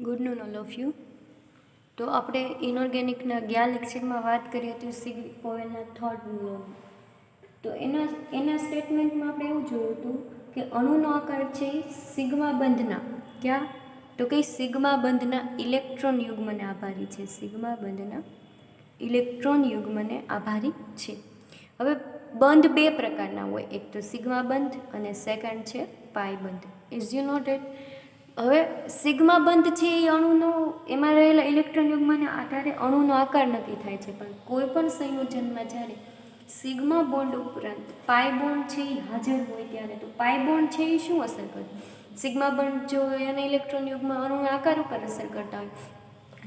Good noon all of you. તો આપણે ઇનઓર્ગેનિકના ગયા લેક્ચરમાં વાત કરી હતી સિગ્મા પોવેલના થર્ડ લોની. તો એના સ્ટેટમેન્ટમાં આપણે એવું જોયું હતું કે અણુનો આકાર છે એ સિગ્મા બંધના ક્યાં તો કે સિગ્મા બંધના ઇલેક્ટ્રોન યુગ્મને આભારી છે. સિગ્મા બંધના ઇલેક્ટ્રોન યુગ્મને આભારી છે. હવે બંધ બે પ્રકારના હોય, એક તો સિગ્મા બંધ અને સેકન્ડ છે પાઈ બંધ. Is you not it? હવે સિગ્મા બંધ છે એ અણુનો એમાં રહેલા ઇલેક્ટ્રોન યુગ્મના આધારે અણુનો આકાર નક્કી થાય છે, પણ કોઈ પણ સંયોજનમાં જ્યારે સિગ્મા બોન્ડ ઉપરાંત પાઈ બોન્ડ છે એ હાજર હોય ત્યારે તો પાઈ બોન્ડ છે એ શું અસર કરે? સિગ્મા બોન્ડ જો એના ઇલેક્ટ્રોન યુગ્મ અણુના આકાર ઉપર અસર કરતા હોય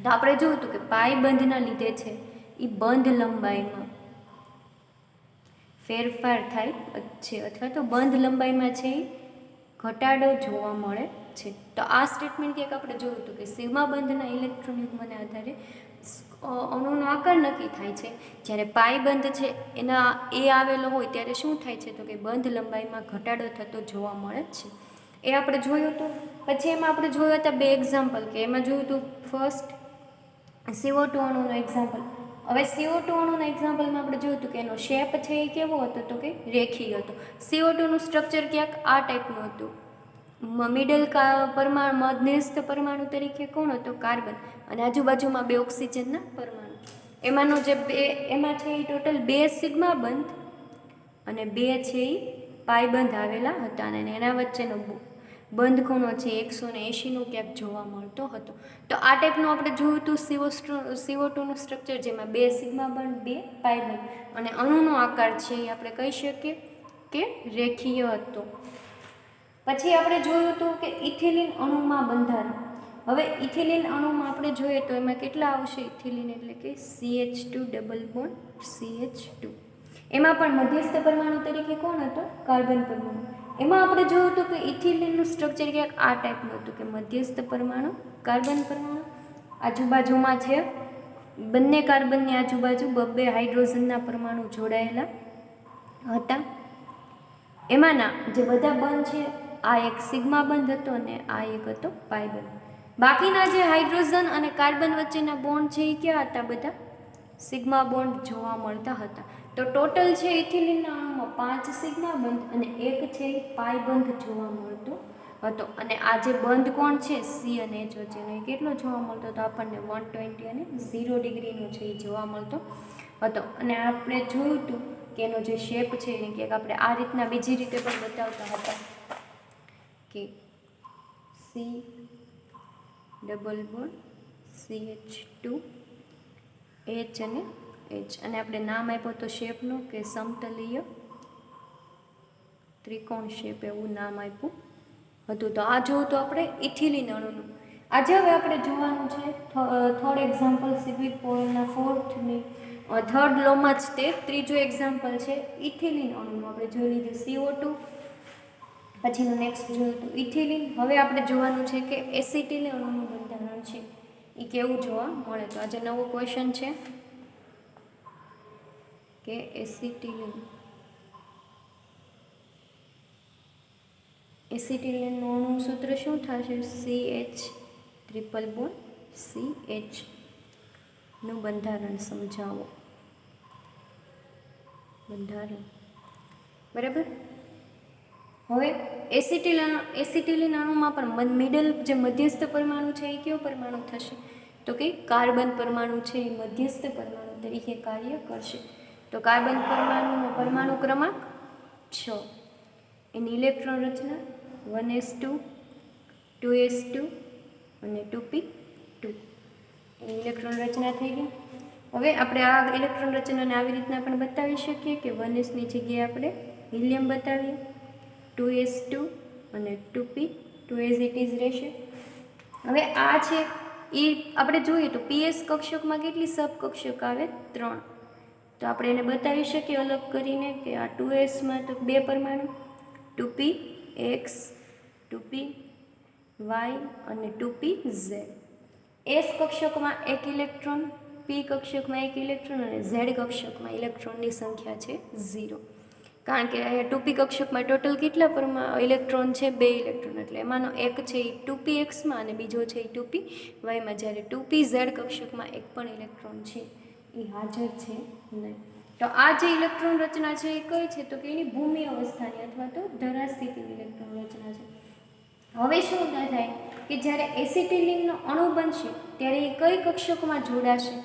તો આપણે જોયું હતું કે પાઈ બંધના લીધે છે એ બંધ લંબાઈમાં ફેરફાર થાય છે અથવા તો બંધ લંબાઈમાં છે એ ઘટાડો જોવા મળે છે. તો આ સ્ટેટમેન્ટ ક્યાંક આપણે જોયું હતું કે સિગ્મા બંધના ઇલેક્ટ્રોન યુગ્મને આધારે અણુનો આકાર નક્કી થાય છે, જ્યારે પાઈ બંધ છે એના એ આવેલો હોય ત્યારે શું થાય છે તો કે બંધ લંબાઈમાં ઘટાડો થતો જોવા મળે છે. એ આપણે જોયું હતું. પછી એમાં આપણે જોયા હતા બે એક્ઝામ્પલ, કે એમાં જોયું હતું ફર્સ્ટ CO2 અણુનો એક્ઝામ્પલ. હવે CO2 અણુના એક્ઝામ્પલમાં આપણે જોયું હતું કે એનો શેપ છે એ કેવો હતો તો કે રેખીય હતો. CO2નું સ્ટ્રક્ચર ક્યાંક આ ટાઈપનું હતું. મિડલ મધ્યસ્થ પરમાણુ તરીકે કોણ હતો? કાર્બન, અને આજુબાજુમાં બે ઓક્સિજનના પરમાણુ. એમાંનો જે એમાં છે એ ટોટલ બે સિગ્મા બંધ અને બે છે એ પાઈ બંધ આવેલા હતા, અને એના વચ્ચેનો બંધ ખૂણો છે 180નો ક્યાંક જોવા મળતો હતો. તો આ ટાઈપનું આપણે જોયું હતું CO2નું સ્ટ્રક્ચર, જેમાં બે સિગ્મા બંધ બે પાઈ બંધ, અને અણુનો આકાર છે એ આપણે કહી શકીએ કે રેખીય હતો. પછી આપણે જોયું હતું કે ઇથિલિન અણુમાં બંધારણ. હવે ઇથિલિન અણુમાં આપણે જોઈએ તો એમાં કેટલા આવશે? ઇથિલિન એટલે કે CH2 ડબલ બોન્ડ CH2. એમાં પણ મધ્યસ્થ પરમાણુ તરીકે કોણ હતો? કાર્બન પરમાણુ. એમાં આપણે જોયું હતું કે ઇથિલિનનું સ્ટ્રક્ચર ક્યાંક આ ટાઈપનું હતું કે મધ્યસ્થ પરમાણુ કાર્બન પરમાણુ, આજુબાજુમાં છે બંને કાર્બનની આજુબાજુ બબ્બે હાઇડ્રોજનના પરમાણુ જોડાયેલા હતા. એમાંના જે બધા બંધ છે આ એક સિગ્મા બંધ હતો અને આ એક હતો પાઈ બંધ. બાકીના જે હાઇડ્રોજન અને કાર્બન વચ્ચેના બોન્ડ છે એ ક્યાં હતા? બધા સિગ્મા બોન્ડ જોવા મળતા હતા. તો ટોટલ છે ઇથિલિનના અણુમાં 5 સિગ્મા બંધ અને એક છે પાઈ બંધ જોવા મળતો હતો. અને આ જે બંધ કોણ છે C અને H વચ્ચેનો એ કેટલો જોવા મળતો હતો? આપણને 120 અને 0 ડિગ્રીનો છે એ જોવા મળતો હતો. અને આપણે જોયું હતું કે એનો જે શેપ છે એને ક્યાંક આપણે આ રીતના બીજી રીતે પણ બતાવતા હતા કે C double bond CH2 H અને H, અને આપણે નામ આપ્યું તો શેપનું કે સમતલીય ત્રિકોણ શેપ, એવું નામ આપ્યું હતું. તો આ જોયું તો આપણે ઇથિલિન અણુનું. આજે હવે આપણે જોવાનું છે થર્ડ એક્ઝામ્પલ સિગ્મા પોવેલના થર્ડ લોમાં જ તે ત્રીજો એક્ઝામ્પલ છે ઇથિલિન અણુનું. આપણે જોઈ લીધું CO2, પછીનું નેક્સ્ટ જોયું હતું ઇથિલિન. હવે આપણે જોવાનું છે કે એસિટિલિન અણુનું બંધારણ છે એ કેવું જોવા મળે. તો આજે નવો ક્વેશ્ચન છે કે એસિટિલિનનું અણુનું સૂત્ર શું થશે? CH ટ્રિપલ બોન્ડ CH નું બંધારણ સમજાવો. બંધારણ બરાબર. હવે એસિટિલિન અણુમાં પણ મિડલ જે મધ્યસ્થ પરમાણુ છે એ કયો પરમાણુ થશે? તો કે કાર્બન પરમાણુ છે એ મધ્યસ્થ પરમાણુ તરીકે કાર્ય કરશે. તો કાર્બન પરમાણુનો પરમાણુ ક્રમાંક 6, એની ઇલેક્ટ્રોન રચના 1s2 2s2 અને 2p2. એની ઇલેક્ટ્રોન રચના થઈ ગઈ. હવે આપણે આ ઇલેક્ટ્રોન રચનાને આવી રીતના પણ બતાવી શકીએ કે 1sની જગ્યાએ આપણે હિલિયમ બતાવીએ, 2s2 અને 2p2 એઝ ઇટ ઇઝ રહેશે. હવે આ છે એ આપણે જોઈએ તો PS કક્ષકમાં કેટલી સબ કક્ષક આવે? 3. તો આપણે એને બતાવી શકીએ અલગ કરીને કે આ 2sમાં તો બે પરમાણુ 2px 2py અને 2pz. S કક્ષકમાં એક ઇલેક્ટ્રોન, P કક્ષકમાં એક ઇલેક્ટ્રોન અને Z કક્ષકમાં ઇલેક્ટ્રોનની સંખ્યા છે 0. કારણ કે અહીંયા 2p કક્ષકમાં ટોટલ કેટલા ઇલેક્ટ્રોન છે? 2 ઇલેક્ટ્રોન, એટલે એમાંનો એક છે એ 2px અને બીજો છે એ 2py જ્યારે 2pz કક્ષકમાં એક પણ ઇલેક્ટ્રોન છે એ હાજર છે નહીં. તો આ જે ઇલેક્ટ્રોન રચના છે એ કઈ છે? તો કે એની ભૂમિ અવસ્થાની અથવા તો ધરાસ્થિતિની ઇલેક્ટ્રોન રચના છે. હવે શું થાય કે જ્યારે એસિટિલિનનો અણુ બનશે ત્યારે એ કઈ કક્ષકમાં જોડાશે?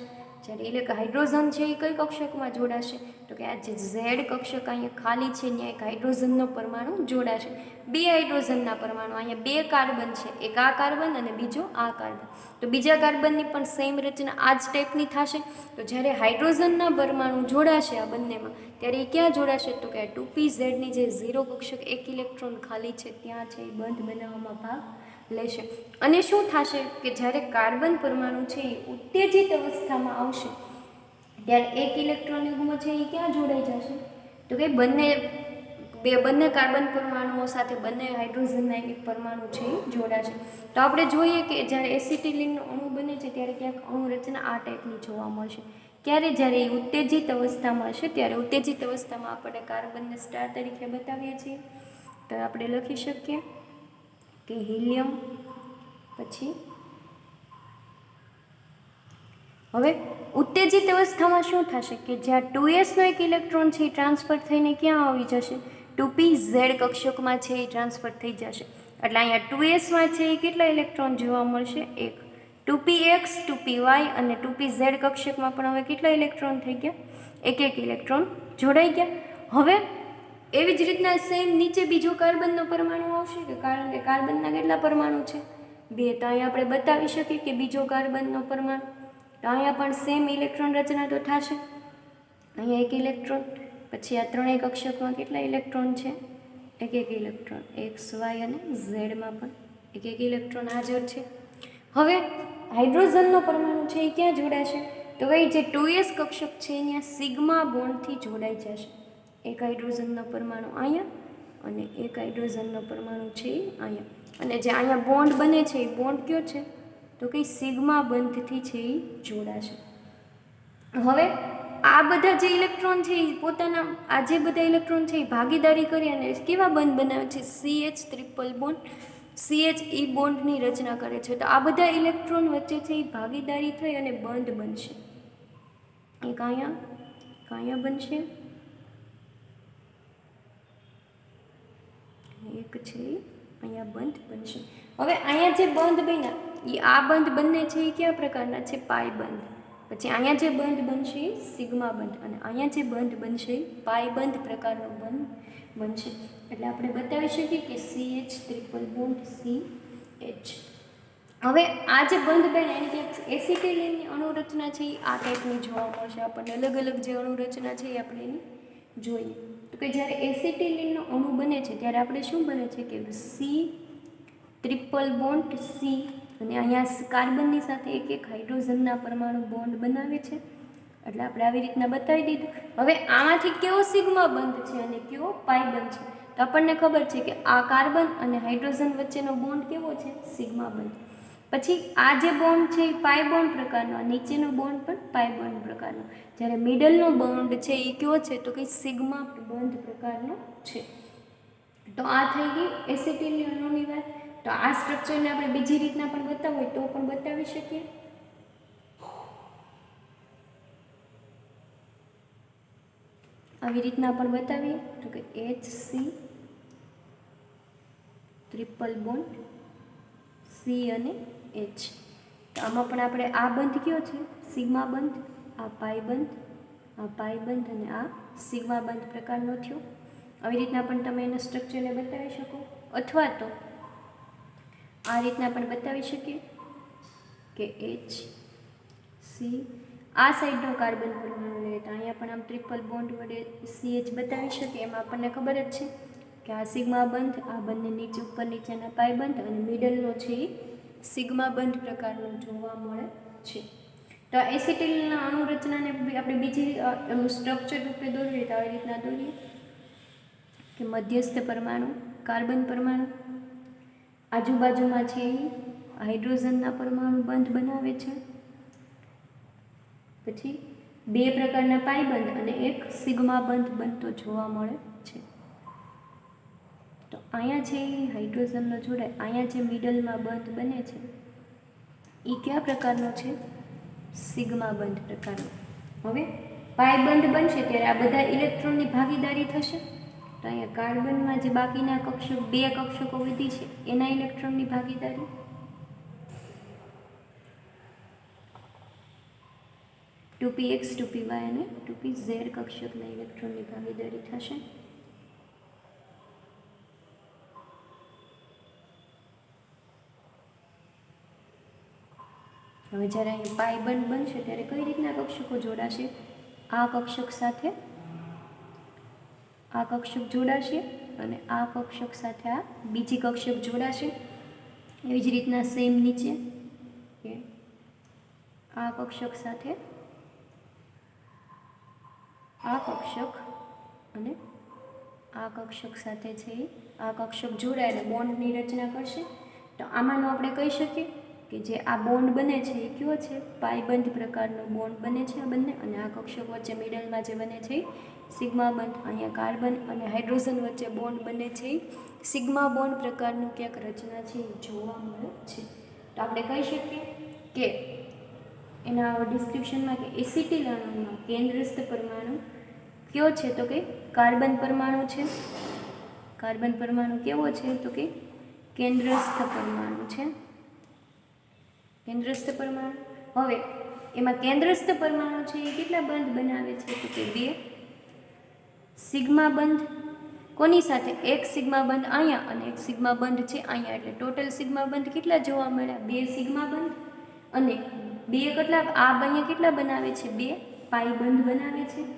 જ્યારે હાઇડ્રોજન છે એ કઈ કક્ષકમાં જોડાશે? તો કે આ જે ઝેડ કક્ષક અહીંયા ખાલી છે ત્યાં એક હાઇડ્રોજનનો પરમાણુ જોડાશે. 2 હાઇડ્રોજનના પરમાણુ, અહીંયા 2 કાર્બન છે, એક આ કાર્બન અને બીજો આ કાર્બન. તો બીજા કાર્બનની પણ સેમ રચના આ જ ટાઈપની થશે. તો જ્યારે હાઇડ્રોજનના પરમાણુ જોડાશે આ બંનેમાં ત્યારે એ ક્યાં જોડાશે? તો કે 2pzની જે 0 કક્ષક 1 ઇલેક્ટ્રોન ખાલી છે ત્યાં છે એ બંધ બનાવવામાં ભાગ લેશે. અને શું થશે કે જ્યારે કાર્બન પરમાણુ છે એ ઉત્તેજિત અવસ્થામાં આવશે ત્યારે 1 ઇલેક્ટ્રોન યુગ્મ છે એ ક્યાં જોડાઈ જશે? તો કે બંને કાર્બન પરમાણુઓ સાથે બંને હાઇડ્રોજનના એક પરમાણુ છે એ જોડાશે. તો આપણે જોઈએ કે જ્યારે એસિટિલિનનો અણુ બને છે ત્યારે ક્યાંક અણુ રચના આ ટાઈપની જોવા મળશે. ક્યારે? જ્યારે એ ઉત્તેજિત અવસ્થામાં હશે ત્યારે ઉત્તેજિત અવસ્થામાં આપણે કાર્બનને સ્ટાર તરીકે બતાવીએ છીએ. તો આપણે લખી શકીએ કે હિલિયમ, પછી હવે ઉત્તેજિત અવસ્થામાં શું થશે કે જ્યાં 2sનો એક ઇલેક્ટ્રોન છે એ ટ્રાન્સફર થઈને ક્યાં આવી જશે? 2pz કક્ષકમાં છે એ ટ્રાન્સફર થઈ જશે. એટલે અહીંયા 2sમાં છે એ કેટલા ઇલેક્ટ્રોન જોવા મળશે? 1. 2px, 2py અને 2pz કક્ષકમાં પણ હવે કેટલા ઇલેક્ટ્રોન થઈ ગયા? એક ઇલેક્ટ્રોન જોડાઈ ગયા. હવે એવી જ રીતના સેમ નીચે બીજો કાર્બનનો પરમાણુ આવશે કે કારણ કે કાર્બનના કેટલા પરમાણુ છે? 2. તો અહીંયા આપણે બતાવી શકીએ કે બીજો કાર્બનનો પરમાણુ. તો અહીંયા પણ સેમ ઇલેક્ટ્રોન રચના તો થશે. અહીંયા 1 ઇલેક્ટ્રોન, પછી આ ત્રણેય કક્ષકમાં કેટલા ઇલેક્ટ્રોન છે? 1 ઇલેક્ટ્રોન, x, y અને ઝેડમાં પણ 1 ઇલેક્ટ્રોન હાજર છે. હવે હાઇડ્રોજનનો પરમાણુ છે એ ક્યાં જોડાશે? તો ભાઈ જે 2s કક્ષક છે અહીંયા સિગ્મા બોન્ડથી જોડાઈ જશે. એક હાઇડ્રોજનનો પરમાણુ અહીંયા અને એક હાઇડ્રોજનનો પરમાણુ છે એ અહીંયા. અને જે અહીંયા બોન્ડ બને છે એ બોન્ડ કયો છે? તો કે સિગ્મા બંધથી છે એ જોડાશે. હવે આ બધા જે ઇલેક્ટ્રોન છે એ પોતાના આ જે બધા ઇલેક્ટ્રોન છે એ ભાગીદારી કરી અને કેવા બંધ બનાવે છે? CH ટ્રિપલ બોન્ડ, CHE બોન્ડની રચના કરે છે. તો આ બધા ઇલેક્ટ્રોન વચ્ચે છે એ ભાગીદારી થઈ અને બંધ બનશે. એક અહીંયા બનશે, એક છે અહીંયા બંધ બનશે. હવે અહીંયા જે બંધ બન્યા એ આ બંધ બંને છે એ કયા પ્રકારના છે? પાઈ બંધ. પછી અહીંયા જે બંધ બનશે એ સિગ્મા બંધ અને અહીંયા જે બંધ બનશે એ પાઈ બંધ પ્રકારનો બંધ બનશે. એટલે આપણે બતાવી શકીએ કે CH ટ્રિપલ બોન્ડ CH. હવે આ જે બંધ બન્યા એની જે એસિટિલિનની અણુરચના છે એ આ ટાઈપની જોવા મળશે. આપણને અલગ અલગ જે અણુરચના છે એ આપણે એની જોઈએ. તો કે જ્યારે એસિટિલિનનો અણુ બને છે ત્યારે આપણે શું બને છે કે C ટ્રિપલ બોન્ડ C અને અહીંયા કાર્બનની સાથે એક હાઇડ્રોજનના પરમાણુ બોન્ડ બનાવે છે. એટલે આપણે આવી રીતના બતાવી દીધું. હવે આમાંથી કેવો સિગ્મા બંધ છે અને કેવો પાઈ બંધ છે? તો આપણને ખબર છે કે આ કાર્બન અને હાઇડ્રોજન વચ્ચેનો બોન્ડ કેવો છે? સિગ્મા બંધ. પછી આ જે બોન્ડ છે એ પાઈ બોન્ડ પ્રકારનો, આ નીચેનો બોન્ડ પણ પાઈ બોન્ડ પ્રકારનો. જ્યારે મિડલનો બોન્ડ છે એ કયો છે? તો કે સિગ્મા બંધ પ્રકારનો છે. તો આ થઈ ગઈ એસિટિલિન અણુની વાત. તો આ સ્ટ્રક્ચરને આપણે બીજી રીતના પણ બતાવવું હોય તો પણ બતાવી શકીએ. આવી રીતના પણ બતાવીએ તો કે HC ટ્રિપલ બોન્ડ C અને H. તો આમાં પણ આપણે આ બંધ કયો છે? સિગ્મા બંધ. આ પાઈ બંધ અને આ સિગ્મા બંધ પ્રકારનો થયો. આવી રીતના પણ તમે એના સ્ટ્રક્ચરને બતાવી શકો અથવા તો આ રીતના પણ બતાવી શકીએ કે HC આ સાઈડનો કાર્બન પરમાણુ લઈએ તો અહીંયા પણ આમ ટ્રિપલ બોન્ડ વડે CH બતાવી શકીએ. એમાં આપણને ખબર જ છે કે આ સિગ્મા બંધ, આ બંને નીચે ઉપર નીચેના પાઈ બંધ અને મિડલનો છે એ સિગ્મા બંધ પ્રકારનો જોવા મળે છે. તો આ એસિટિલિનના અણુરચનાને આપણે બીજી સ્ટ્રક્ચર રૂપે દોરીએ તો આવી રીતના દોરીએ કે મધ્યસ્થ પરમાણુ કાર્બન પરમાણુ, આજુબાજુમાં છે એ હાઇડ્રોજનના પરમાણુ બંધ બનાવે છે. પછી 2 પ્રકારના પાઈ બંધ અને એક સિગ્મા બંધ બનતો જોવા મળે છે. તો અહીંયા જે હાઇડ્રોજનનો જોડાય, અહીંયા જે મિડલમાં બંધ બને છે એ કયા પ્રકારનો છે? સિગ્મા બંધ પ્રકારનો. હવે પાઈ બંધ બનશે ત્યારે આ બધા ઇલેક્ટ્રોનની ભાગીદારી થશે. તો અહીંયા કાર્બનમાં જે બાકીના કક્ષક, 2 કક્ષકો વધી છે એના ઇલેક્ટ્રોનની ભાગીદારી, 2px 2py અને 2pz કક્ષકના ઇલેક્ટ્રોનની ભાગીદારી થશે. હવે જ્યારે અહીં પાઈ બંધ બનશે ત્યારે કઈ રીતના કક્ષકો જોડાશે? આ કક્ષક સાથે આ કક્ષક જોડાશે અને આ કક્ષક સાથે આ બીજી કક્ષક જોડાશે. એવી જ રીતના સેમ નીચે કે આ કક્ષક સાથે આ કક્ષક અને આ કક્ષક સાથે છે આ કક્ષક જોડાય અને બોન્ડની રચના કરશે. તો આમાંનો આપણે કહી શકીએ કે જે આ બોન્ડ બને છે એ કયો છે? પાઈબંધ પ્રકારનો બોન્ડ બને છે આ બંને. અને આ કક્ષક વચ્ચે મિડલમાં જે બને છે સિગ્મા બંધ. અહીંયા કાર્બન અને હાઇડ્રોજન વચ્ચે બોન્ડ બને છે સિગ્મા બોન્ડ પ્રકારનું ક્યાંક રચના છે એ જોવા મળે છે. તો આપણે કહી શકીએ કે એના ડિસ્ક્રિપ્શનમાં કે એસિટિલ અણુમાં કેન્દ્રસ્થ પરમાણુ કયો છે? તો કે કાર્બન પરમાણુ છે. કાર્બન પરમાણુ કેવો છે? તો કે કેન્દ્રસ્થ પરમાણુ છે. કેન્દ્રસ્થ પરમાણુ. હવે એમાં કેન્દ્રસ્થ પરમાણુ છે એ કેટલા બંધ બનાવે છે? તો કે 2 સિગ્મા બંધ. કોની સાથે? એક સિગ્મા બંધ અહીંયા અને એક સિગ્મા બંધ છે અહીંયા. એટલે ટોટલ સિગ્મા બંધ કેટલા જોવા મળ્યા? 2 સિગ્મા બંધ. અને 2 કેટલા આ અહીંયા કેટલા બનાવે છે? 2 પાઈ બંધ બનાવે છે.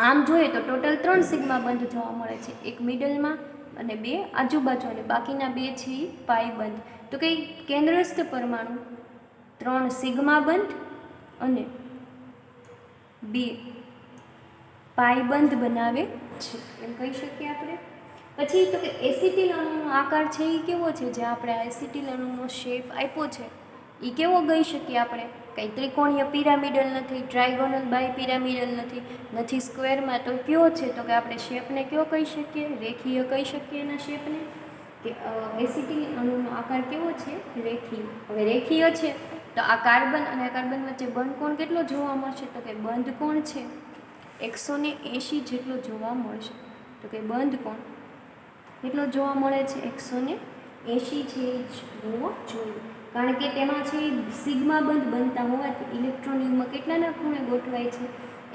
આમ જોઈએ તો ટોટલ 3 સિગ્મા બંધ જોવા મળે છે, એક મિડલમાં અને 2 આજુબાજુ, અને બાકીના 2 છે એ પાઈ બંધ. તો કે કેન્દ્રસ્થ પરમાણુ 3 સિગ્મા બંધ અને 2 પાઈ બંધ બનાવે છે એમ કહી શકીએ આપણે. પછી તો કે એસિટિલ અણુનો આકાર છે એ કેવો છે? જે આપણે આ એસિટિલ અણુનો શેપ આપ્યો છે એ કેવો ગઈ શકીએ આપણે? કંઈ ત્રિકોણીય પિરામિડલ નથી, ટ્રાયગોનલ બાય પિરામિડલ નથી, નથી સ્ક્વેરમાં. તો કયો છે? તો કે આપણે શેપને કયો કહી શકીએ? રેખીય કહી શકીએ એના શેપને. કે એસિટિલ અણુનો આકાર કેવો છે? રેખીય. હવે રેખીય છે તો આ કાર્બન અને આ કાર્બન વચ્ચે બંધ કોણ કેટલો જોવા મળશે? તો કે બંધ કોણ છે 180 જેટલો જોવા મળશે. તો કે બંધ કોણ કેટલો જોવા મળે છે? 180 છે હોવો જોઈએ. કારણ કે તેમાં છે સિગ્મા બંધ બનતા હોવાથી ઇલેક્ટ્રોન યુગ્મ કેટલાના ખૂણે ગોઠવાય છે?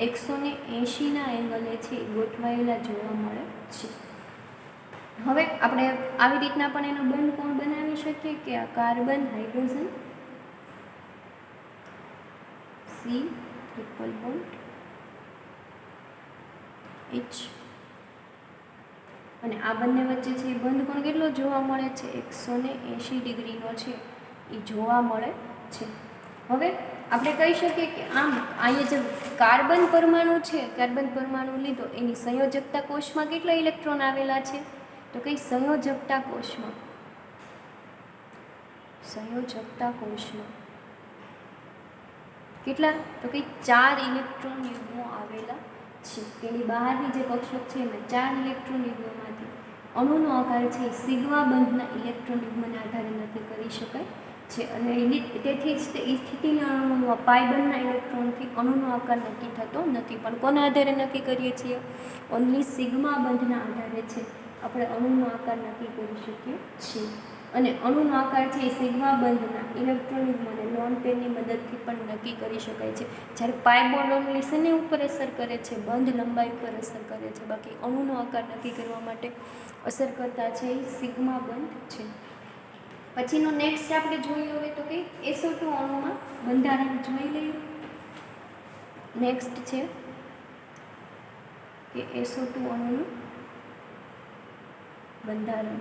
180ના એંગલે છે ગોઠવાયેલા જોવા મળે છે. હવે આપણે આવી રીતના પણ એનો બંધ કોણ બનાવી શકીએ કે આ carbon hydrogen C triple bond H, અને આ બંને વચ્ચે છે એ બંધ કોણ કેટલો જોવા મળે છે? 180 ડિગ્રીનો છે એ જોવા મળે છે. હવે આપણે કહી શકીએ કે આમ અહીંયા જે કાર્બન પરમાણુ છે, કાર્બન પરમાણુ લીધો એની સંયોજકતા કોષમાં કેટલા ઇલેક્ટ્રોન આવેલા છે? તો કઈ સંયોજકતા કોષમાં, સંયોજકતા કોષમાં કેટલા? તો કઈ 4 ઇલેક્ટ્રોન યુગ્મો આવેલા છે. તેની બહારની જે કક્ષક છે એમાં 4 ઇલેક્ટ્રોન યુગ્મોમાંથી અણુનો આકાર છે સિગ્મા બંધના ઇલેક્ટ્રોન યુગ્મને આધારે નક્કી કરી શકાય છે. અને તેથી જ તે સ્થિતિના અણુમાં પાઈ બંધના ઇલેક્ટ્રોનથી અણુનો આકાર નક્કી થતો નથી. પણ કોના આધારે નક્કી કરીએ છીએ? ઓનલી સિગ્મા બંધના આધારે છે આપણે અણુનો આકાર નક્કી કરી શકીએ છીએ. અને અણુનો આકાર છે એ સિગ્મા બંધના ઇલેક્ટ્રોન યુગ્મને લોન પેરની મદદથી પણ નક્કી કરી શકાય છે. જ્યારે પાઈ બોન્ડ ઓનલી શેની ઉપર અસર કરે છે? બંધ લંબાઈ ઉપર અસર કરે છે. બાકી અણુનો આકાર નક્કી કરવા માટે અસર કરતા છે એ સિગ્મા બંધ છે. પછીનો નેક્સ્ટ આપણે જોઈએ હવે તો કે SO2 અણુમાં બંધારણ જોઈ લઈએ. નેક્સ્ટ છે કે SO2 અણુનું બંધારણ.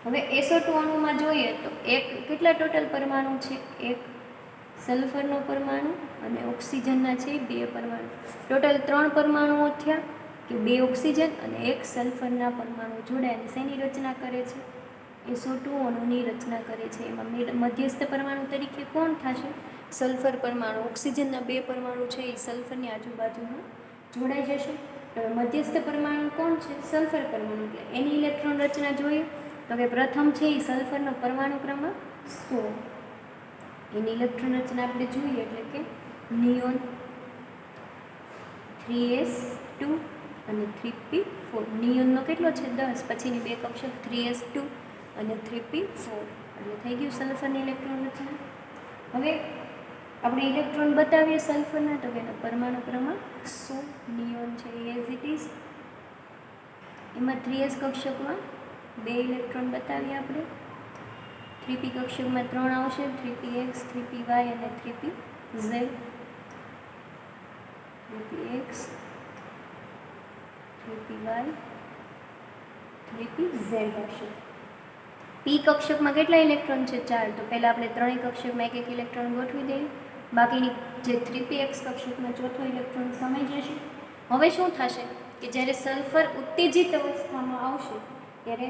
હવે SO2 અણુમાં જોઈએ તો એક કેટલા ટોટલ પરમાણુ છે? એક સલ્ફરનો પરમાણુ અને ઓક્સિજનના છે 2 પરમાણુ. ટોટલ 3 પરમાણુઓ થયા કે 2 ઓક્સિજન અને 1 સલ્ફરના પરમાણુ જોડાઈને શેની રચના કરે છે? SO2 અણુની રચના કરે છે. એમાં મધ્યસ્થ પરમાણુ તરીકે કોણ થશે? સલ્ફર પરમાણુ, ઓક્સિજનના 2 પરમાણુ છે એ સલ્ફરની આજુબાજુમાં જોડાઈ જશે. હવે મધ્યસ્થ પરમાણુ કોણ છે? સલ્ફર પરમાણુ. એટલે એની ઇલેક્ટ્રોન રચના જોઈએ તો કે પ્રથમ છે એ સલ્ફરનો પરમાણુ ક્રમાંક 16. એની ઇલેક્ટ્રોન રચના આપણે જોઈએ એટલે કે નિયોન 3s2 અને 3p4. નિયોનનો કેટલો છે? 10. પછીની 2 કક્ષક 3s2 અને 3p4. એટલે થઈ ગયું સલ્ફરની ઇલેક્ટ્રોન રચના. હવે આપણે ઇલેક્ટ્રોન બતાવીએ સલ્ફરના તો કે એનો પરમાણુ ક્રમાંક 16. નિયોન છે એઝ ઇટ ઇઝ. એમાં 3s કક્ષકમાં 2 ઇલેક્ટ્રોન બતાવીએ આપણે. 3p કક્ષકમાં 3 આવશે, 3px, 3py અને 3pz. 3px, 3py, 3pz કક્ષક. p કક્ષકમાં કેટલા ઇલેક્ટ્રોન છે? 4. તો પહેલાં આપણે 3 કક્ષકમાં એક ઇલેક્ટ્રોન ગોઠવી દઈએ. બાકીની જે 3px કક્ષકમાં ચોથો ઇલેક્ટ્રોન સમાઈ જશે. હવે શું થશે કે જ્યારે સલ્ફર ઉત્તેજિત અવસ્થામાં આવશે ત્યારે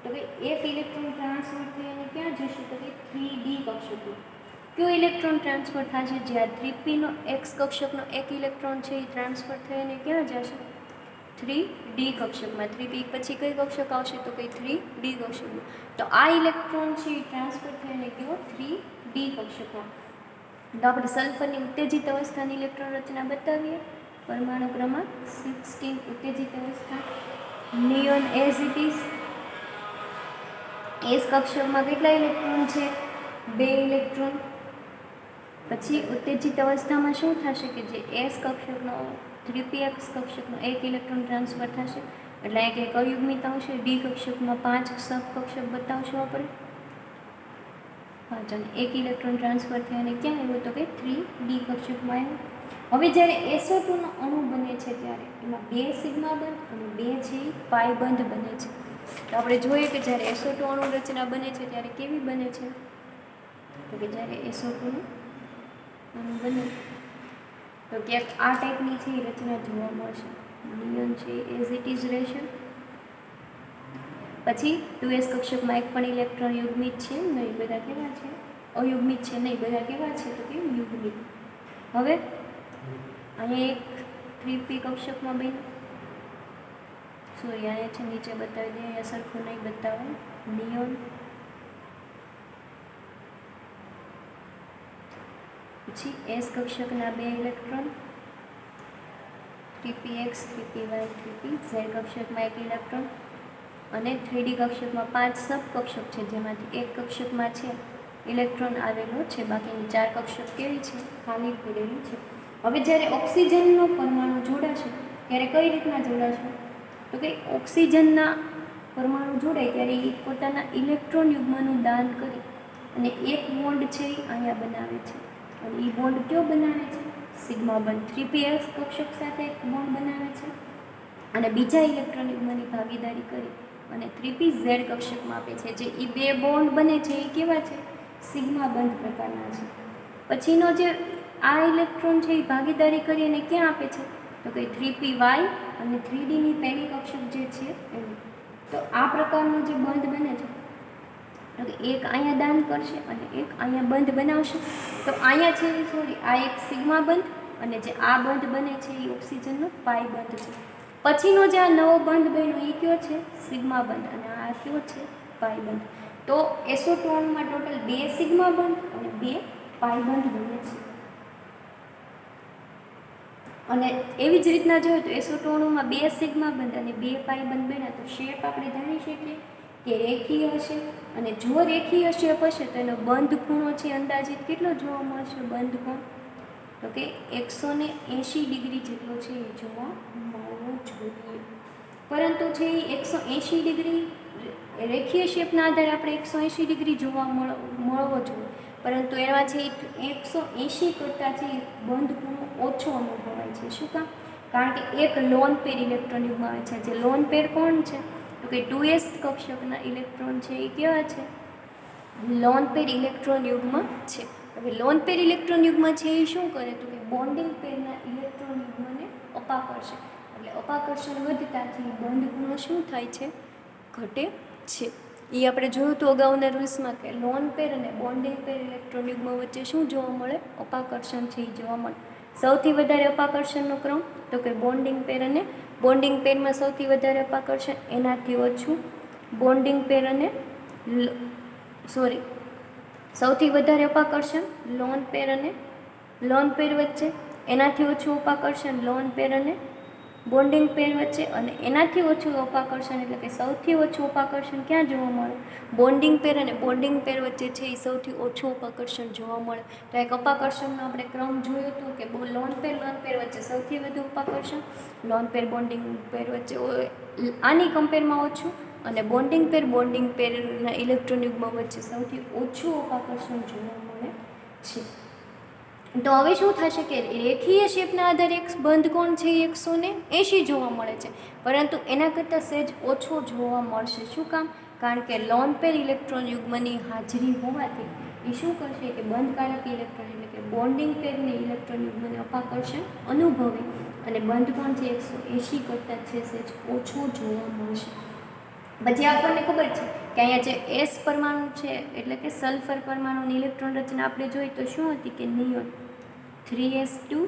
તો કે એક ઇલેક્ટ્રોન ટ્રાન્સફર થઈ અને ક્યાં જશે તો કે 3d કક્ષકમાં. કયો ઇલેક્ટ્રોન ટ્રાન્સફર થશે? જ્યાં 3pનો x કક્ષકનો એક ઇલેક્ટ્રોન છે એ ટ્રાન્સફર થઈ અને ક્યાં જશે? 3d કક્ષકમાં. 3p પછી કઈ કક્ષક આવશે તો કે 3d કક્ષકમાં. તો આ ઇલેક્ટ્રોન છે એ ટ્રાન્સફર થઈ અને કેવો 3d કક્ષકમાં. તો આપણે સલ્ફરની ઉત્તેજિત અવસ્થાની ઇલેક્ટ્રોન રચના બતાવીએ. પરમાણુ ક્રમાંક 16 ઉત્તેજિત અવસ્થા. Neon as it is. S કક્ષકમાં કેટલા ઇલેક્ટ્રોન છે? 2 ઇલેક્ટ્રોન. પછી ઉત્તેજિત અવસ્થામાં શું થશે કે જે એસ કક્ષકનો 3px કક્ષકનો એક ઇલેક્ટ્રોન ટ્રાન્સફર થશે એટલે એક અયુગ્મિત આવશે. ડી કક્ષકમાં 5 સબકક્ષક બતાવશું આપણે. 5 અને એક ઇલેક્ટ્રોન ટ્રાન્સફર થઈ અને ક્યાં આવ્યું તો કે 3d કક્ષકમાં આવ્યું. હવે જ્યારે SO2નો અણુ બને છે ત્યારે એમાં 2 સિગ્મા બંધ અને 2 છે પાઈ બંધ બને છે. તો આપણે જોઈએ કે જ્યારે SO2 અણુ રચના બને છે ત્યારે કેવી બને છે તો કે જ્યારે SO2નું અણુ બને તો ક્યાંક આ ટાઈપની છે એ રચના જોવા મળશે. નિયોન છે એઝ ઇટ ઇઝ રહેશે. પછી 2s કક્ષકમાં એક પણ ઇલેક્ટ્રોન યુગ્મિત છે નહીં, બધા કેવા છે? અયુગ્મિત છે નહીં, બધા કેવા છે તો કે યુગ્મિત. હવે અહીંયા એક 3p કક્ષકમાં બન્યું. સોરી, અહીંયા છે નીચે બતાવી દઈએ, અહીંયા સરખું નહીં બતાવે. નિયોન પછી S કક્ષકના 2 electron 3px, 3py, 3pz કક્ષકમાં એક ઇલેક્ટ્રોન અને 3d કક્ષકમાં 5 સબકક્ષક છે જેમાંથી એક કક્ષકમાં છે ઇલેક્ટ્રોન આવેલો છે. બાકીની 4 કક્ષક કેવી છે? ખાલી પડેલી છે. હવે જ્યારે ઓક્સિજનનો પરમાણુ જોડાશે ત્યારે કઈ રીતના જોડાશે તો કે ઓક્સિજનના પરમાણુ જોડાય ત્યારે એ પોતાના ઇલેક્ટ્રોન યુગ્મનું દાન કરી અને એક બોન્ડ છે એ અહીંયા બનાવે છે. અને એ બોન્ડ કયો બનાવે છે? સિગ્મા બંધ. 3px કક્ષક સાથે એક બોન્ડ બનાવે છે અને બીજા ઇલેક્ટ્રોન યુગ્મની ભાગીદારી કરી અને 3pz કક્ષકમાં આપે છે. જે એ 2 બોન્ડ બને છે એ કેવા છે? સિગ્મા બંધ પ્રકારના છે. પછીનો જે આ ઇલેક્ટ્રોન છે એ ભાગીદારી કરી અને ક્યાં આપે છે તો કે 3py અને 3dની પહેલી કક્ષક જે છે એનું. તો આ પ્રકારનો જે બંધ બને છે તો કે એક અહીંયા દાન કરશે અને એક અહીંયા બંધ બનાવશે. તો અહીંયા છે સોરી આ એક સિગ્મા બંધ અને જે આ બંધ બને છે એ ઓક્સિજનનો પાઈ બંધ છે. પછીનો જે આ નવો બંધ બન્યો એ કયો છે? સિગ્મા બંધ અને આ કયો છે? પાઈ બંધ. તો SO2 અણુમાં ટોટલ 2 સિગ્મા બંધ અને 2 પાઈ બંધ બને છે. અને એવી જ રીતના જોઈએ તો SO2 અણુમાં 2 સિગ્મા બંધ અને 2 પાઈ બંધ બન્યા તો શેપ આપણે ધારી શકીએ કે રેખીય હશે. અને જો રેખીય શેપ હશે તો એનો બંધ ખૂણો છે અંદાજિત કેટલો જોવા મળશે? બંધ ખૂણ તો કે 180 ડિગ્રી જેટલો છે એ જોવા મળવો જોઈએ. પરંતુ છે એ 180 ડિગ્રી રેખીય શેપના આધારે આપણે 180 ડિગ્રી જોવા મળવો જોઈએ. પરંતુ એમાં છે 180 કરતાં છે બંધ ખૂણો ઓછો અનુભવાય છે. શું કામ? કારણ કે એક લોન પેર ઇલેક્ટ્રોન યુગ્મ આવે છે. જે લોન પેર કોણ છે તો કે 2s કક્ષકના ઇલેક્ટ્રોન છે એ કેવા છે? લોન પેર ઇલેક્ટ્રોન યુગ્મ છે. હવે લોન પેર ઇલેક્ટ્રોન યુગ્મ છે એ શું કરે તો કે બોન્ડિંગ પેરના ઇલેક્ટ્રોન યુગ્મને અપાકર્ષણ એટલે અપાકર્ષણ વધતાથી બંધ ખૂણો શું થાય છે? ઘટે છે. એ આપણે જોયું હતું અગાઉના રૂલ્સમાં કે લોન પેર અને બોન્ડિંગ પેર ઇલેક્ટ્રોન યુગ્મ વચ્ચે શું જોવા મળે? અપાકર્ષણ છે એ જોવા મળે. સૌથી વધારે અપાકર્ષણનો ક્રમ તો કે બોન્ડિંગ પેર, અને બોન્ડિંગ પેરમાં સૌથી વધારે અપાકર્ષણ, એનાથી ઓછું બોન્ડિંગ પેર અને સૌથી વધારે અપાકર્ષણ લોન પેર અને લોન પેર વચ્ચે, એનાથી ઓછું અપાકર્ષણ લોન પેર અને બોન્ડિંગ પેર વચ્ચે, અને એનાથી ઓછું અપાકર્ષણ એટલે કે સૌથી ઓછું અપાકર્ષણ ક્યાં જોવા મળે? બોન્ડિંગ પેર અને બોન્ડિંગ પેર વચ્ચે છે એ સૌથી ઓછું અપાકર્ષણ જોવા મળે. તો એક અપાકર્ષણનો આપણે ક્રમ જોયો હતો કે લોન પેર વચ્ચે સૌથી વધુ અપાકર્ષણ, લોન પેર બોન્ડિંગ પેર વચ્ચે આની કમ્પેરમાં ઓછું, અને બોન્ડિંગ પેરના ઇલેક્ટ્રોન યુગ્મ વચ્ચે સૌથી ઓછું અપાકર્ષણ જોવા મળે છે. તો હવે શું થશે કે રેખીય શેપના આધારે એક બંધ કોણ છે એ 180 જોવા મળે છે, પરંતુ એના કરતાં સહેજ ઓછો જોવા મળશે. શું કામ? કારણ કે લોન પેર ઇલેક્ટ્રોન યુગ્મની હાજરી હોવાથી એ શું કરશે કે બંધકારક ઇલેક્ટ્રોન એટલે કે બોન્ડિંગ પેરની ઇલેક્ટ્રોન યુગ્મને અપાકર્ષણ અનુભવી અને બંધ કોણ છે 180 કરતાં છે સહેજ ઓછો જોવા મળશે. પછી આપણને ખબર છે કે અહીંયા જે એસ પરમાણુ છે એટલે કે સલ્ફર પરમાણુની ઇલેક્ટ્રોન રચના આપણે જોઈ તો શું હતી કે નિયોન 3s2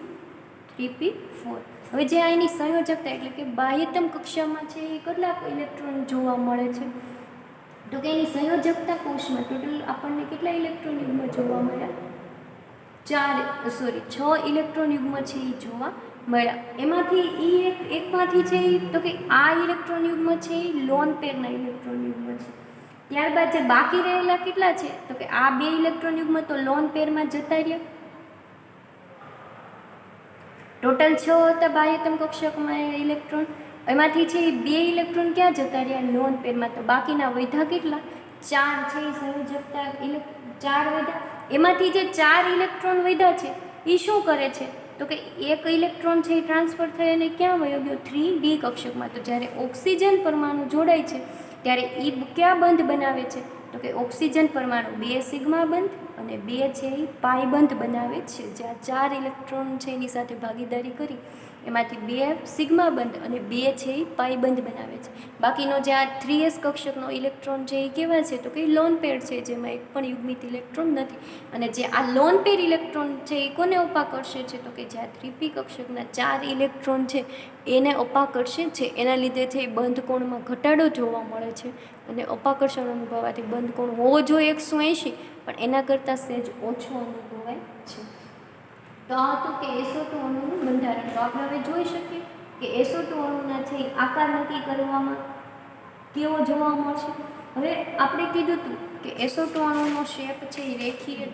3p4. હવે જે અહીંની સંયોજકતા એટલે કે બાહ્યતમ કક્ષામાં છે એ કેટલાક ઇલેક્ટ્રોન જોવા મળે છે? તો કે એની સંયોજકતા કોષમાં ટોટલ આપણને કેટલા ઇલેક્ટ્રોન યુગ્મ જોવા મળ્યા? 6 ઇલેક્ટ્રોન યુગ્મ છે એ જોવા મળ્યા. એમાંથી એકમાંથી છે તો કે આ ઇલેક્ટ્રોન યુગ્મ છે એ લોન પેરના ઇલેક્ટ્રોન યુગ્મ છે. ત્યારબાદ જે બાકી રહેલા કેટલા છે તો કે આ 2 ઇલેક્ટ્રોન યુગ્મ તો લોન પેરમાં જતા રહ્યા. ટોટલ 6 હતા બાહ્યતમ કક્ષકમાં ઇલેક્ટ્રોન, એમાંથી છે 2 ઇલેક્ટ્રોન ક્યાં જતા રહ્યા? લોન પેરમાં. તો બાકીના વધ્યા કેટલા? 4 છે એ સંયોજકતા 4 વધ્યા. એમાંથી જે 4 ઇલેક્ટ્રોન વધ્યા છે એ શું કરે છે તો કે એક ઇલેક્ટ્રોન છે એ ટ્રાન્સફર થઈ અને ક્યાં વયો ગયો? 3d કક્ષકમાં. તો જ્યારે ઓક્સિજન પરમાણુ જોડાય છે ત્યારે એ ક્યાં બંધ બનાવે છે તો કે ઓક્સિજન પરમાણુ 2 સિગ્મા બંધ અને 2 છે એ પાઈ બંધ બનાવે છે. જ્યાં 4 ઇલેક્ટ્રોન છે એની સાથે ભાગીદારી કરી એમાંથી 2 સિગ્મા બંધ અને 2 છે એ પાઈ બંધ બનાવે છે. બાકીનો જે આ 3s કક્ષકનો ઇલેક્ટ્રોન છે એ કેવા છે તો કે લોન પેર છે, જેમાં એક પણ યુગ્મિત ઇલેક્ટ્રોન નથી. અને જે આ લોન પેર ઇલેક્ટ્રોન છે એ કોને અપાકર્ષે છે તો કે જ્યાં 3p કક્ષકના 4 ઇલેક્ટ્રોન છે એને અપાકર્ષે છે. એના લીધે છે એ બંધ કોણમાં ઘટાડો જોવા મળે છે અને અપાકર્ષણ અનુભવાથી બંધ કોણ હોવો જોઈએ 180, પણ એના કરતાં સહેજ ઓછો અનુભવાય છે. તો આ હતું કે SO2 અણુનું બંધારણ. તો આપણે હવે જોઈ શકીએ કે SO2 અણુના છે આકાર નક્કી કરવામાં કેવો જોવા મળશે. હવે આપણે કીધું હતું કે SO2 અણુનો શેપ છે એ રેખીય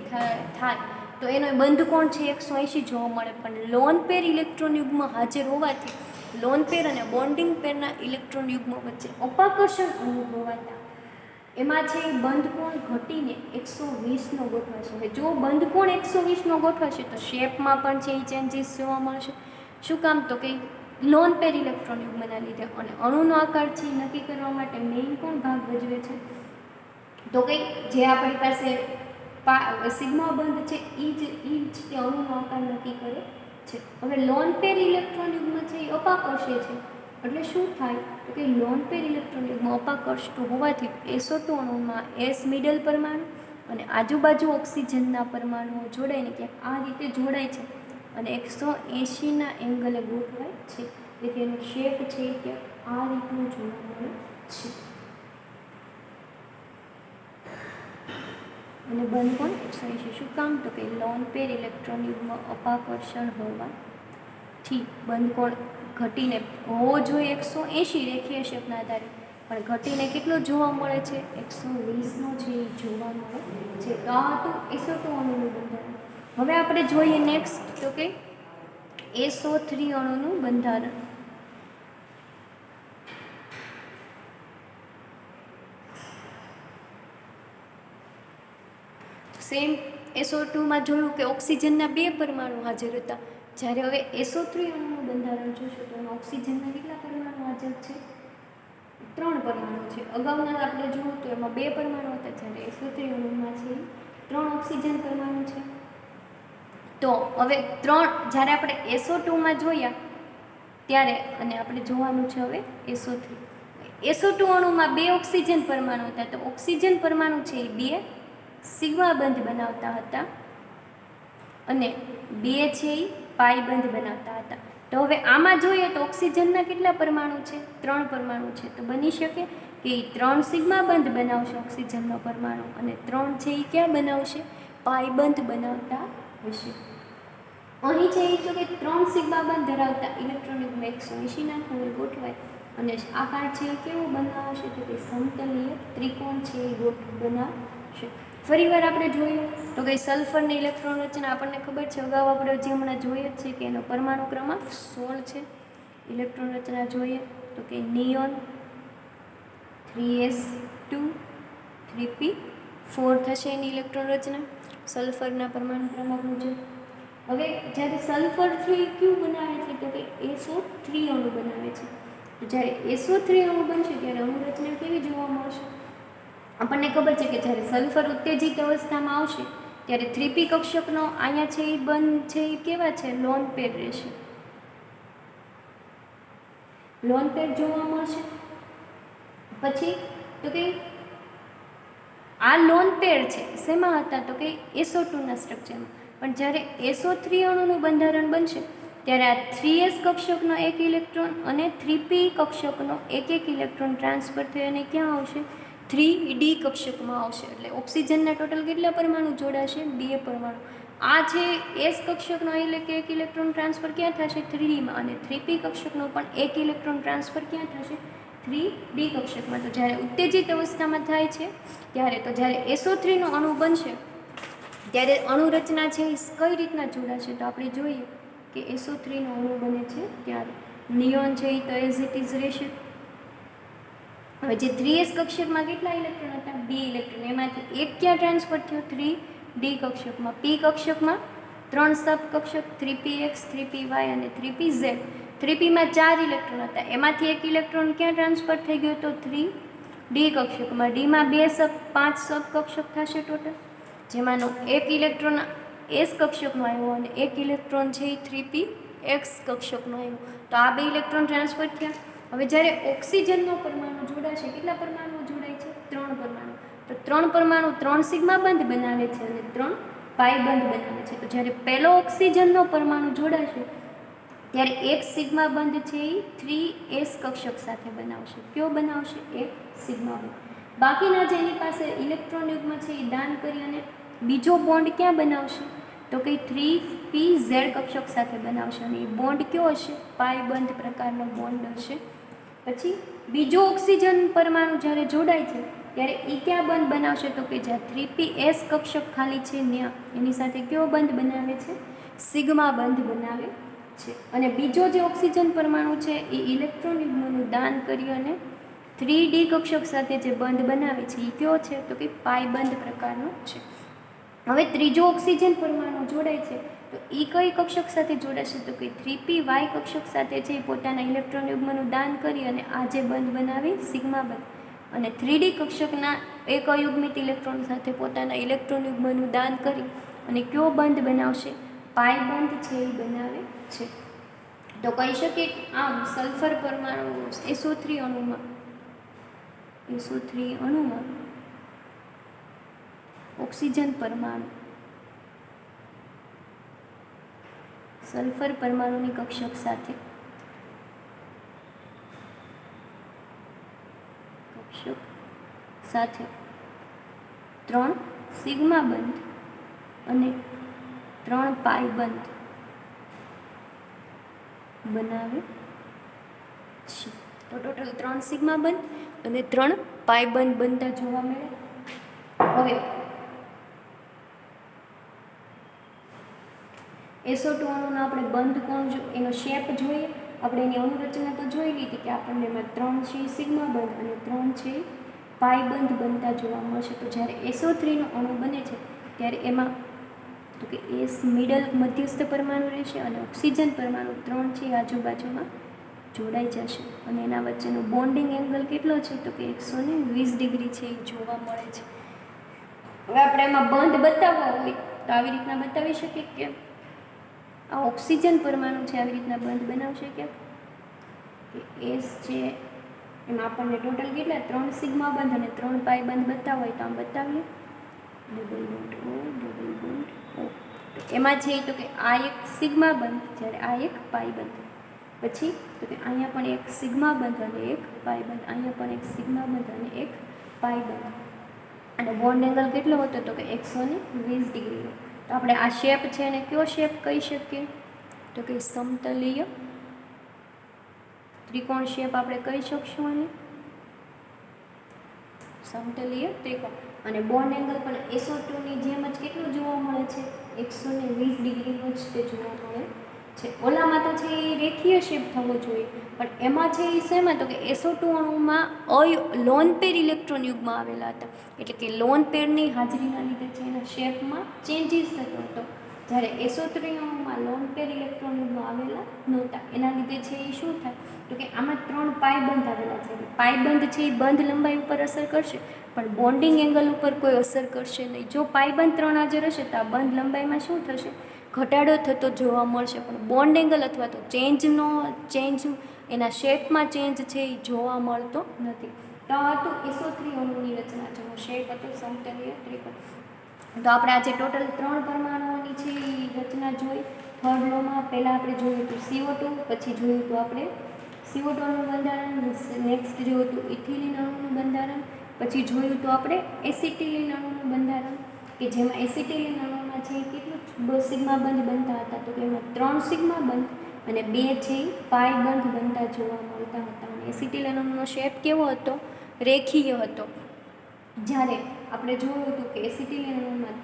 થાય તો એનો બંધ કોણ છે 180 જોવા મળે, પણ લોન પેર ઇલેક્ટ્રોન યુગ્મ હાજર હોવાથી લોન પેર અને બોન્ડિંગ પેરના ઇલેક્ટ્રોન યુગ્મ વચ્ચે અપાકર્ષણ અનુભવાતા એમાં છે બંધ કોણ ઘટીને 120નો ગોઠવાશે. હવે જો બંધ કોણ 120નો ગોઠવાશે તો શેપમાં પણ છે એ ચેન્જીસ જોવા મળશે. શું કામ તો કે લોન પેર ઇલેક્ટ્રોન યુગ્મના લીધે. અને અણુનો આકાર છે એ નક્કી કરવા માટે મેઇન કોણ ભાગ ભજવે છે તો કે જે આપણી પાસે સિગ્મા બંધ છે એ જ તે અણુનો આકાર નક્કી કરે છે. હવે લોન પેર ઇલેક્ટ્રોન યુગ્મ છે એ અપાકર્ષે છે એટલે શું થાય તો કે લોન પેર ઇલેક્ટ્રોન યુગ્મ અપાકર્ષતું હોવાથી SO2 અણુમાં S મિડલ પરમાણુ અને આજુબાજુ ઓક્સિજનના પરમાણુઓ જોડાઈને ક્યાંક આ રીતે જોડાય છે અને 180ના એંગલે ગોઠવાય છે. તેથી એનો શેપ છે એ ક્યાંક આ રીતનું જોવા મળે છે. અને બંધ કોણ 180. શું કામ તો કે લોન પેર ઇલેક્ટ્રોન યુગ્મ અપાકર્ષણ હોવાથી બંધ કોણ ઘટીને હોવો જોઈએ 180 રેખીય શેપના આધારે, પણ ઘટીને કેટલો જોવા મળે છે 120નો છે એ જોવા મળે છે. તો આ હતું SO2 અણુનું બંધારણ. હવે આપણે જોઈએ નેક્સ્ટ તો કે SO3 અણુનું બંધારણ. સેમ SO2માં જોયું કે ઓક્સિજનના 2 પરમાણુ હાજર હતા, જ્યારે હવે SO3 અણુનું બંધારણ જોશું તો એમાં ઓક્સિજનના કેટલા પરમાણુ હાજર છે? 3 પરમાણુ છે. અગાઉના આપણે જોયું તો એમાં 2 પરમાણુ હતા, જ્યારે SO3 અણુમાં છે 3 ઓક્સિજન પરમાણુ છે. તો હવે જ્યારે આપણે SO2માં જોયા ત્યારે અને આપણે જોવાનું છે હવે SO3. SO2 અણુમાં 2 ઓક્સિજન પરમાણુ હતા, તો ઓક્સિજન પરમાણુ છે એ 2 સિગ્મા બંધ બનાવતા હતા અને 2 છે એ પાઈ બંધ બનાવતા હતા. તો હવે આમાં જોઈએ તો ઓક્સિજનના કેટલા પરમાણુ છે? 3 પરમાણુ છે. તો બની શકે કે 3 સિગ્મા બંધ બનાવશે ઓક્સિજનનો પરમાણુ અને 3 છે એ ક્યાં બનાવશે? પાઈ બંધ બનાવતા હશે. અહીં છે એ જો કે 3 સિગ્મા બંધ ધરાવતા ઇલેક્ટ્રોનિક 180 ના ખૂણે ગોઠવાય અને આકાર છે એ કેવો બનાવશે? તો કે સમતલીય ત્રિકોણ છે એ બનાવશે. ફરીવાર આપણે જોઈએ તો કે સલ્ફરની ઇલેક્ટ્રોન રચના આપણને ખબર છે, અગાઉ આપણે જે હમણાં જોઈએ જ છે કે એનો પરમાણુ ક્રમાંક 16 છે. ઇલેક્ટ્રોન રચના જોઈએ તો કે નિયોન 3s2 3p4 થશે એની ઇલેક્ટ્રોન રચના સલ્ફરના પરમાણુ ક્રમાંક મુજબ. હવે જ્યારે સલ્ફરથી ક્યુ બનાવે છે? તો કે SO3 અણુ બનાવે છે. તો જ્યારે SO3 અણુ બનશે ત્યારે અણુ રચના કેવી જોવા મળશે? આપણને ખબર છે કે જ્યારે સલ્ફર ઉત્તેજિત અવસ્થામાં આવશે ત્યારે 3p કક્ષકનો અહીંયા છે એ બંધ છે એ કેવા છે? લોન પેર રહેશે. લોન પેર જોવા મળશે. પછી તો કે આ લોન પેર છે શેમાં હતા? તો કે SO2ના સ્ટ્રક્ચરમાં. પણ જ્યારે SO3 અણુનું બંધારણ બનશે ત્યારે આ 3s કક્ષકનો એક ઇલેક્ટ્રોન અને 3p કક્ષકનો એક ઇલેક્ટ્રોન ટ્રાન્સફર થઈ અને ક્યાં આવશે? 3d કક્ષકમાં આવશે. એટલે ઓક્સિજનના ટોટલ કેટલા પરમાણુ જોડાશે? 2 પરમાણુ. આ જે s કક્ષકનો એક ઇલેક્ટ્રોન ટ્રાન્સફર ક્યાં થશે? 3dમાં. અને 3p કક્ષકનો પણ એક ઇલેક્ટ્રોન ટ્રાન્સફર ક્યાં થશે? 3d કક્ષકમાં. તો જ્યારે ઉત્તેજિત અવસ્થામાં થાય છે ત્યારે તો જ્યારે SO3 નો અણુ બનશે ત્યારે અણુ રચના છે એ કઈ રીતના જોડાશે? તો આપણે જોઈએ કે SO3 નો અણુ બને છે ત્યારે નિયોન છે એ તો એઝ ઇટ ઇઝ રહેશે. હવે જે 3s કક્ષકમાં કેટલા ઇલેક્ટ્રોન હતા? 2 ઇલેક્ટ્રોન. એમાંથી એક ક્યાં ટ્રાન્સફર થયો? 3d કક્ષકમાં. p કક્ષકમાં 3 સબ કક્ષક 3px 3py અને 3pz. 3p માં 4 ઇલેક્ટ્રોન હતા, એમાંથી એક ઇલેક્ટ્રોન ક્યાં ટ્રાન્સફર થઈ ગયો? તો 3d કક્ષકમાં. d માં 5 સબ કક્ષક થશે ટોટલ, જેમાંનો એક ઇલેક્ટ્રોન s કક્ષકનો આવ્યો અને એક ઇલેક્ટ્રોન છે એ 3px કક્ષકનો આવ્યો. તો આ 2 ઇલેક્ટ્રોન ટ્રાન્સફર થયા. હવે જ્યારે ઓક્સિજનનો પરમાણુ જોડાશે, કેટલા પરમાણુ જોડાય છે? 3 પરમાણુ. તો 3 પરમાણુ 3 સિગ્મા બંધ બનાવે છે અને 3 પાઈ બંધ બનાવે છે. તો જ્યારે પહેલો ઓક્સિજનનો પરમાણુ જોડાશે ત્યારે એક સિગ્મા બંધ છે એ 3s કક્ષક સાથે બનાવશે. કયો બનાવશે? એક સિગ્મા બંધ. બાકીના જેની પાસે ઇલેક્ટ્રોન યુગ્મ છે એ દાન કરી અને બીજો બોન્ડ ક્યાં બનાવશે? તો કે 3pz કક્ષક સાથે બનાવશે અને એ બોન્ડ કયો હશે? પાઈ બંધ પ્રકારનો બોન્ડ હશે. પછી બીજો ઓક્સિજન પરમાણુ જ્યારે જોડાય છે ત્યારે એ ક્યાં બંધ બનાવશે? તો કે જ્યાં 3ps કક્ષક ખાલી છે ત્યાં એની સાથે કયો બંધ બનાવે છે? સિગ્મા બંધ બનાવે છે. અને બીજો જે ઓક્સિજન પરમાણુ છે એ ઇલેક્ટ્રોન યુગ્મનું દાન કરી અને 3d કક્ષક સાથે જે બંધ બનાવે છે એ કયો છે? તો કે પાઈ બંધ પ્રકારનો છે. હવે ત્રીજો ઓક્સિજન પરમાણુ જોડાય છે તો એ કઈ કક્ષક સાથે જોડાશે? તો કે 3py કક્ષક સાથે છે પોતાના ઇલેક્ટ્રોન યુગ્મનું દાન કરી અને આ જે બંધ બનાવી સિગ્મા બંધ, અને 3d કક્ષકના એક અયુગ્મિત ઇલેક્ટ્રોન સાથે પોતાના ઇલેક્ટ્રોન યુગ્મનું દાન કરી અને કયો બંધ બનાવશે? પાઈ બંધ છે એ બનાવે છે. તો કહી શકીએ કે આમ સલ્ફર પરમાણુ SO3 અણુમાં ઓક્સિજન પરમાણુ સલ્ફર પરમાણુની કક્ષક સાથે 3 સિગ્મા બંધ અને 3 પાઈ બંધ બનાવે છે. તો ટોટલ 3 સિગ્મા બંધ અને 3 પાઈ બંધ બનતા જોવા મળે. હવે SO2 અણુનો આપણે બંધ કોણ એનો શેપ જોઈએ. આપણે એની અણુરચના તો જોઈ લીધી કે આપણને એમાં 3 છે સિગ્મા બંધ અને 3 છે પાઈ બંધ બનતા જોવા મળશે. તો જ્યારે SO3 નો અણુ બને છે ત્યારે એમાં તો કે S મધ્યસ્થ પરમાણુ રહેશે અને ઓક્સિજન પરમાણુ 3 છે આજુબાજુમાં જોડાઈ જશે અને એના વચ્ચેનો બોન્ડિંગ એંગલ કેટલો છે? તો કે 120 ડિગ્રી છે એ જોવા મળે છે. હવે આપણે એમાં બંધ બતાવવા હોય તો આવી રીતના બતાવી શકીએ કે આ ઓક્સિજન પરમાણુ છે આવી રીતના બંધ બનાવશે કે S છે એમાં આપણને ટોટલ કેટલા 3 સિગ્મા બંધ અને 3 પાઈ બંધ બતાવવા હોય તો આમ બતાવીએ double bond O double bond O. એમાં છે તો કે આ એક સિગ્મા બંધ જ્યારે આ એક પાઈ બંધ, પછી તો કે અહીંયા પણ એક સિગ્મા બંધ અને એક પાઈ બંધ, અહીંયા પણ એક સિગ્મા બંધ અને એક પાઈ બંધ. અને બોન્ડ એંગલ કેટલો હતો તો કે 120 ડિગ્રીનો. તો આપણે આ શેપ છે એને કયો શેપ કહી શકીએ તો કે સમતલીય ત્રિકોણ શેપ આપણે કહી શકશું આને સમતલીય ત્રિકોણ. અને બોન્ડ એંગલ પણ SO2 ની જેમ જ કેટલું જોવા મળે છે 120 ડિગ્રીનો જ તે જોવા મળે છે. ઓલામાં તો છે એ રેખીય શેપ થવો જોઈએ, પણ એમાં છે એ શેમાં તો કે SO2 અણુમાં લોન પેર ઇલેક્ટ્રોન યુગમાં આવેલા હતા, એટલે કે લોન પેરની હાજરીના લીધે છે એના શેપમાં ચેન્જીસ થતો હતો. જ્યારે SO3 અણુમાં લોન પેર ઇલેક્ટ્રોન યુગમાં આવેલા નહોતા, એના લીધે છે એ શું થાય તો કે આમાં 3 પાઈ બંધ આવેલા છે. પાઈ બંધ છે એ બંધ લંબાઈ ઉપર અસર કરશે પણ બોન્ડિંગ એંગલ ઉપર કોઈ અસર કરશે નહીં. જો પાઈ બંધ 3 હાજર હશે તો આ બંધ લંબાઈમાં શું થશે ઘટાડો થતો જોવા મળશે, પણ બોન્ડ એંગલ અથવા તો ચેન્જ એના શેપમાં ચેન્જ છે એ જોવા મળતો નથી. તો આ હતું SO3 અણુની રચના, જેનો શેપ હતો સમતલીય ત્રિકોણ. તો આપણે આજે ટોટલ 3 પરમાણુઓની છે એ રચના જોઈ. થર્ડ લોમાં પહેલાં આપણે જોયું હતું CO2, પછી જોયું હતું આપણે CO2 અણુનું બંધારણ, નેક્સ્ટ જોયું હતું ઇથિલિન અણુનું બંધારણ, પછી જોયું હતું આપણે એસિટિલિન અણુનું બંધારણ, કે જેમાં એસિટિલિન અણુમાં છે કેટલું સિગ્મા બંધ બનતા હતા તો કે એમાં 3 સિગ્મા બંધ અને 2 છે પાઈ બંધ બનતા જોવા મળતા હતા. અને એસિટિલિન અણુનો શેપ કેવો હતો રેખીય હતો. જ્યારે આપણે જોયું હતું કે એસિટિલિન અણુમાં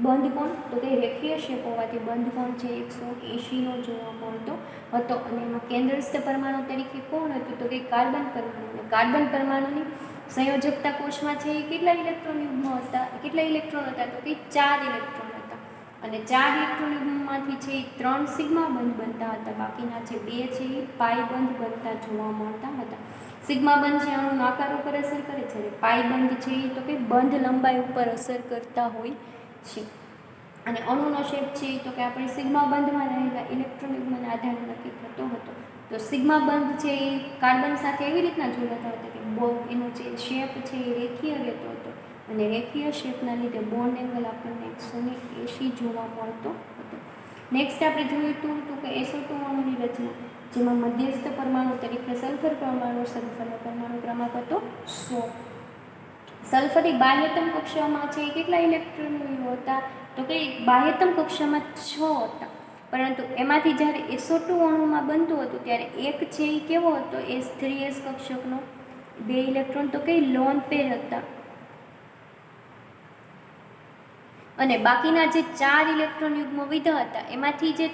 બંધ કોણ તો કે રેખીય શેપ હોવાથી બંધ કોણ છે 180નો જોવા મળતો હતો. અને એમાં કેન્દ્રસ્થ પરમાણુ તરીકે કોણ હતું તો કે કાર્બન પરમાણુ. અને કાર્બન પરમાણુની સંયોજકતા કોષમાં છે એ કેટલા ઇલેક્ટ્રોન યુગ્મો હતા, કેટલા ઇલેક્ટ્રોન હતા તો કે 4 ઇલેક્ટ્રોન હતા. અને 4 ઇલેક્ટ્રોન યુગ્મમાંથી છે એ 3 સિગ્મા બંધ બનતા હતા, બાકીના છે 2 છે એ પાઈ બંધ બનતા જોવા મળતા હતા. સિગ્મા બંધ છે અણુના આકાર ઉપર અસર કરે છે, પાઈ બંધ છે એ તો કે બંધ લંબાઈ ઉપર અસર કરતા હોય છે. અને અણુનો શેપ છે તો કે આપણે સિગ્મા બંધમાં રહેલા ઇલેક્ટ્રોન યુગ્મના આધારે નક્કી થતો હતો. તો સિગ્મા બંધ છે એ કાર્બન સાથે એવી રીતના જોડાતા હતા કે એનો જે શેપ છે એ રેખીય રહેતો હતો, અને રેખીય શેપના લીધે બોન્ડ એંગલ આપણને 180 જોવા મળતો હતો. નેક્સ્ટ આપણે જોયું હતું કે SO2 અણુની રચના, જેમાં મધ્યસ્થ પરમાણુ તરીકે સલ્ફર સલ્ફરનો પરમાણુ ક્રમાંક હતો 100. સલ્ફરની બાહ્યતમ કક્ષામાં છે કેટલા ઇલેક્ટ્રોન હતા તો કે બાહ્યતમ કક્ષામાં 6 હતા, પરંતુ એમાંથી જ્યારે SO2 અણુમાં બનતું હતું ત્યારે એક છે એ કેવો હતો S3s કક્ષકનો 2 ઇલેક્ટ્રોન તો કે લોન પેર હતા. અને બાકીના જે 4 ઇલેક્ટ્રોન યુગ્મો વિધા હતા એમાંથી જે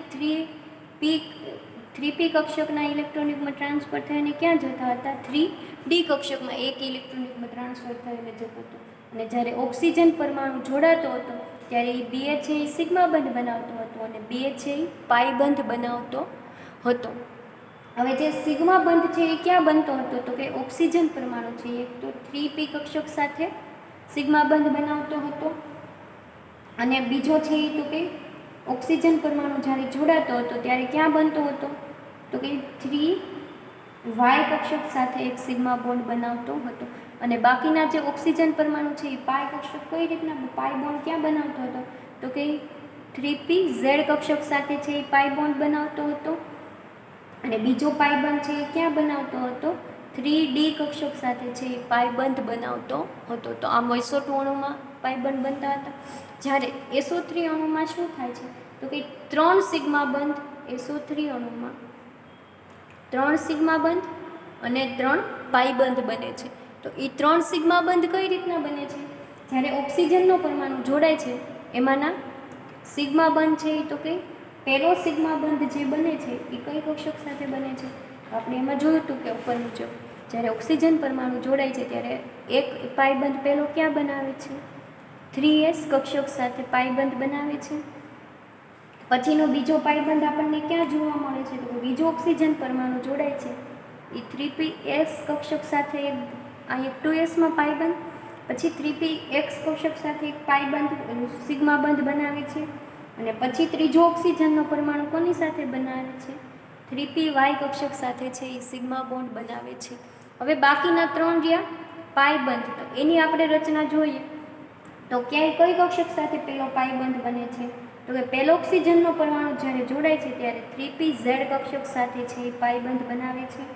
3p કક્ષકના ઇલેક્ટ્રોન યુગ્મ ટ્રાન્સફર થઈને ક્યાં જતા હતા 3d કક્ષકમાં એક ઇલેક્ટ્રોન યુગ્મ ટ્રાન્સફર થઈને જતો હતો. અને જ્યારે ઓક્સિજન પરમાણુ જોડાતો હતો ત્યારે એ 2 છે એ સિગ્મા બંધ બનાવતો હતો અને 2 છે એ પાઈ બંધ બનાવતો હતો. હવે જે સિગ્મા બંધ છે એ ક્યાં બનતો હતો તો કે ઓક્સિજન પરમાણુ છે એક તો 3p કક્ષક સાથે સિગ્મા બંધ બનાવતો હતો, અને બીજો છે એ તો કે ઓક્સિજન પરમાણુ જ્યારે જોડાતો હતો ત્યારે ક્યાં બનતો હતો તો કે 3y કક્ષક સાથે એક સિગ્મા બોન્ડ બનાવતો હતો. અને બાકીના જે ઓક્સિજન પરમાણુ છે એ પાઈ કક્ષક કઈ રીતના પાઈ બોન્ડ ક્યાં બનાવતો હતો તો કે 3pz કક્ષક સાથે છે એ પાઈ બોન્ડ બનાવતો હતો, અને બીજો પાઈ બંધ છે એ ક્યાં બનાવતો હતો 3d કક્ષક સાથે છે એ પાઈ બંધ બનાવતો હતો. તો આમ SO2 અણુમાં પાઈ બંધ બનતા હતા. જ્યારે SO3 અણુમાં શું થાય છે તો કે 3 સિગ્મા બંધ SO3 અણુમાં 3 સિગ્મા બંધ અને 3 પાઈ બંધ બને છે. તો એ 3 સિગ્મા બંધ કઈ રીતના બને છે, જ્યારે ઓક્સિજનનો પરમાણુ જોડાય છે એમાંના સિગ્મા બંધ છે એ તો કે પહેલો સિગ્મા બંધ જે બને છે એ કઈ કક્ષક સાથે બને છે આપણે એમાં જોયું હતું કે ઉપર મુજબ જ્યારે ઓક્સિજન પરમાણુ જોડાય છે ત્યારે એક પાઈ બંધ પહેલો ક્યાં બનાવે છે 3s કક્ષક સાથે પાઈ બંધ બનાવે છે. પછીનો બીજો પાઈ બંધ આપણને ક્યાં જોવા મળે છે તો બીજો ઓક્સિજન પરમાણુ જોડાય છે એ 3px કક્ષક સાથે આ એક 2sમાં પાઈ બંધ, પછી 3px કક્ષક સાથે એક પાઈ બંધ સિગ્મા બંધ બનાવે છે, અને પછી ત્રીજો ઓક્સિજનનો પરમાણુ કોની સાથે બનાવે છે 3py કક્ષક સાથે છે એ સિગ્મા બોન્ડ બનાવે છે. હવે બાકીના 3 રહ્યા પાયબંધ, તો એની આપણે રચના જોઈએ તો ક્યાંય કઈ કક્ષક સાથે પેલો પાયબંધ બને છે, તો કે પહેલો ઓક્સિજનનો પરમાણુ જ્યારે જોડાય છે ત્યારે 3p-Z કક્ષક સાથે છે એ પાયબંધ બનાવે છે.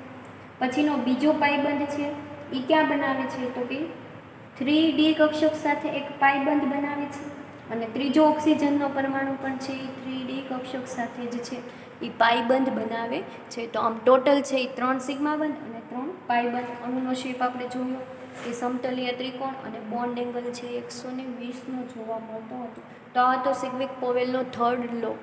પછીનો બીજો પાયબંધ છે એ ક્યાં બનાવે છે, તો કે 3d કક્ષક સાથે એક પાયબંધ બનાવે છે. અને ત્રીજો ઓક્સિજનનો પરમાણુ પણ છે એ 3d કક્ષક સાથે જ છે એ પાયબંધ બનાવે છે. તો આમ ટોટલ છે એ 3 સિગ્મા બંધ અને 3 પાયબંધ. અણુનો શેપ આપણે જોયો કે સમતલીય ત્રિકોણ અને બોન્ડ એંગલ છે 120નો જોવા મળતો હતો. તો આ હતો સિગ્વિક પોવેલનો 3rd લો.